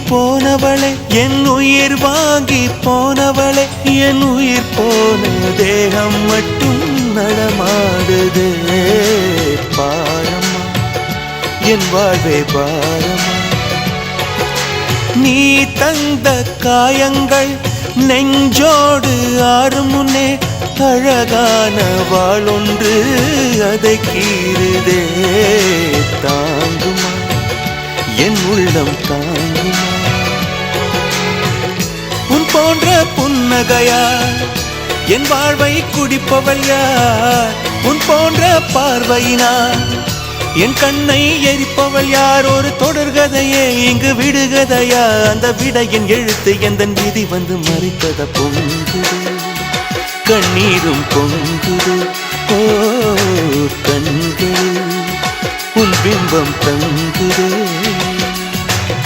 போனவளே என் உயிர் வாங்கி போனவளே என் உயிர் போன தேகம் மட்டும் நடமாடுதே பாரம்மா என் வாழ்வே பாரம்மா நீ தந்த காயங்கள் நெஞ்சோடு ஆறும் முன்னே அழகான வாளொன்று அதை கீறுதே தாங்குமா என் உள்ளம் தாங்குமா உன் போன்ற புன்னகையார் என் வாழ்வை குடிப்பவள் யார் உன் போன்ற பார்வையினார் என் கண்ணை எரிப்பவள் யார் ஒரு தொடர்கதையே இங்கு விடுகதையா அந்த விடையின் எழுத்து எந்தன் விதி வந்து மறித்தத பொங்குது கண்ணீரும் பொங்குது ஓ கண்கள் உன் பிம்பம் தங்குது